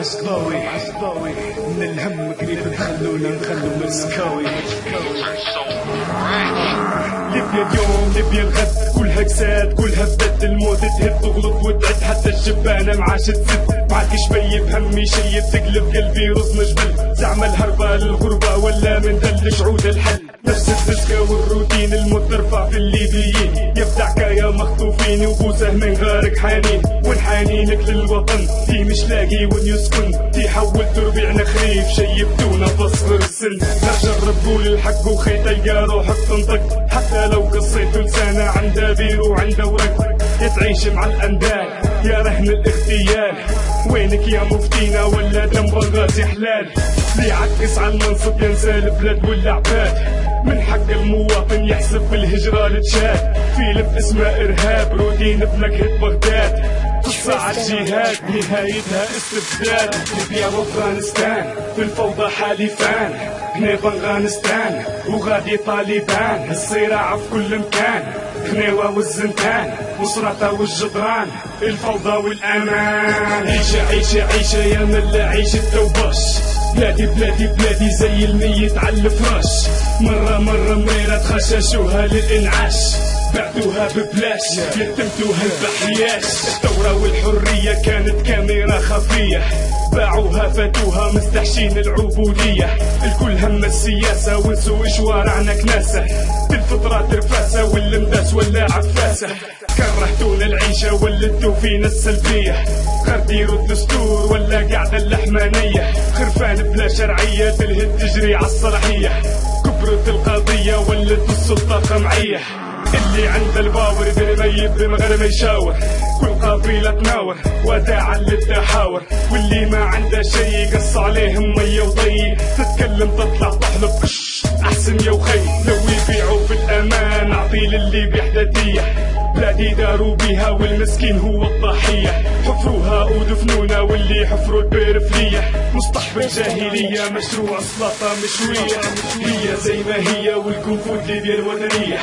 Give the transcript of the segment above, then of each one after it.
عسكاوي من الهم قريب نخلو مسكاوي. ليبيا اليوم ليبيا الغد، كلها كساد كلها بدت الموت، تهد تغلط وتعد حتى الجبانة معاش تسد. معاك شبي بهمي شيب تقلب قلبي رز مجبل، زعما الهربة للغربة ولا من دلش عود الحل. نفس الدسكة والروتين الموت ترفع في الليبيين، يفتح كايا مخطوفين وبوسه من غارك حنين. ونحانينك للوطن تي مش لاقي وين يسكن، تي حولت ربيعنا خريف شيبتونا فصغر السن. نجرب قول الحق وخي تلقى روحك تنطق، حتى لو قصيتو لسانه عنده بير وعنده ورق. يا تعيش مع الاندال يا رهن الاغتيال، وينك يا مفتينا ولا دم غازي حلال. لي عكس على المنصب ينسى البلاد والعباد، من حق المواطن يحسب بالهجرة لتشاد. فيلم اسمه إرهاب روتين بنكهة بغداد، قصة عالجهاد نهايتها استبداد. ليبيا وافغانستان في الفوضى حالفان، هنا بافغانستان وغادي طالبان. الصراع في كل مكان، خنيوة والزنتان وصرطة والجدران، الفوضى والأمان. عيشة يا ملا عيشة توباش، بلادي بلادي بلادي زي الميت على الفراش. مرة مريرة تخششوها للإنعاش، بعتوها ببلاش يتمتوها البحياش. الثورة والحرية كانت كاميرا خفية، باعوها فاتوها مستحشين العبودية. الكل هم السياسة ونسوا شوارعنا كناسة، بالفطرة ترفاسة والمداس ولا عفاسة. كرهتونا العيشة ولدتو فينا السلبية، غير ديروا الدستور ولا قاعدة اللحمانية. خرفان بلا شرعية تلهد تجري عالصلاحية، كبرت القضية ولت السلطة قمعية. اللي عنده الباور يدير ما يبدي من غير ما يشاور، كل قبيلة تناور وداعا للتحاور. واللي ما عنده شي يقص عليهم مية وضي، تتكلم تطلع تحلب احسن يا وخي. لو يبيعوا في الامان اعطي للي بحدادية، بلادي داروا بيها والمسكين هو الضحية. حفروها ودفنونا واللي حفروا البير فلية، مستقبل جاهلية مشروع سلطة مشوية. هي زي ما هي والكونفود ليبيا الوطنية،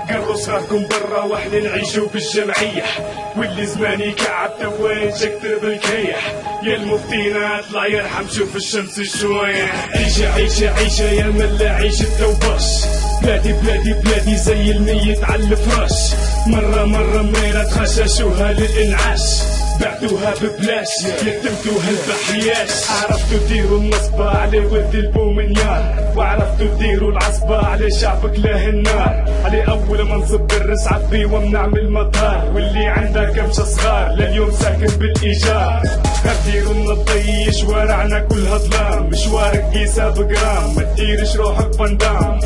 قروا صغاركم برا واحنا نعيشوا بالجمعية. واللي زماني كعب توين شكتر بالكيح، يا المفتينا اطلع يرحم شوف الشمس شوية. عيشة يا ملا عيشة توباش، بلادي بلادي بلادي زي الميت على الفراش. مرة مريرة تخششوها للإنعاش، بعتوها ببلاش يتمتوها البحياش. عرفتوا ديروا النصبة على ولد البومنيار، وعرفتوا ديروا العصبة على شعبك له النار. على أول ما نصب الرسعة بي ونعمل مطار، واللي عنده كمشة صغار لليوم ساكن بالإيجار. غديروا النضي شوارعنا كلها ظلام، مشوارك قيسة بجرام ما تديرش روحك بندام.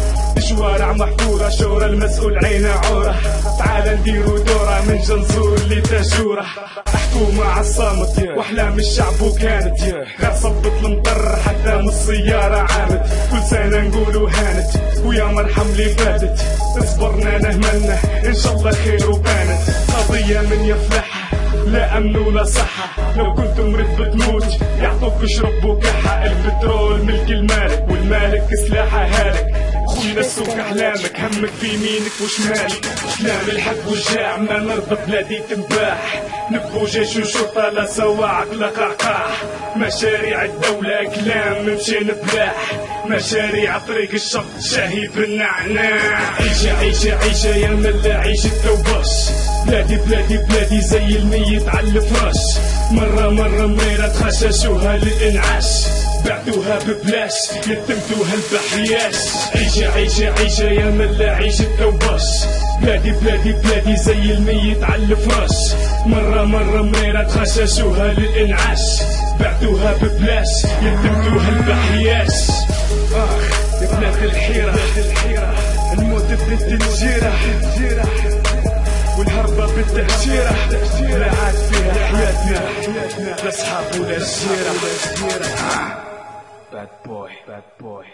شوارع محفورة شورى المسؤول عينه عورة، تعال نديروا دورة من جنزور لتاشورة. حكومة عالصامت واحلام الشعب وكانت، غير صبت المطر حتى من السيارة عامت. كل سنة نقولوا هانت ويا مرحم لي فاتت، اصبرنا نهملنا ان شاء الله خير وبانت. قضية من يفلحها لا امن ولا صحة، لو كنت مريض بتموت يعطوك شرب وكحة. البترول ملك المالك والمالك سلاحه هالك، خوينا السوق احلامك همك في يمينك وشمالك. كلام الحق والجاع ما نرضى بلادي تنباح، نبو جيش وشرطة لا سواعق لا قعقاع. مشاريع الدولة كلام ممشي نبلاح، مشاريع طريق الشط شاهي بالنعناع. عيشة يا ملا عيشة توباش، بلادي بلادي بلادي زي الميت على الفراش. مرة مريرة تخششوها للإنعاش، بعتوها ببلاش يتمتوها البحياش. عيشة يا ملا عيشة توباش، بلادي بلادي بلادي زي الميت على الفراش. مرة مريرة تخششوها للإنعاش، بعتوها ببلاش يتمتوها البحياش. يا بلاد الحيرة الموت ضد الجيرة، والهربة بالتهجيرة لا عاد فيها حياتنا لا صحاب ولا جيرة. Bad boy.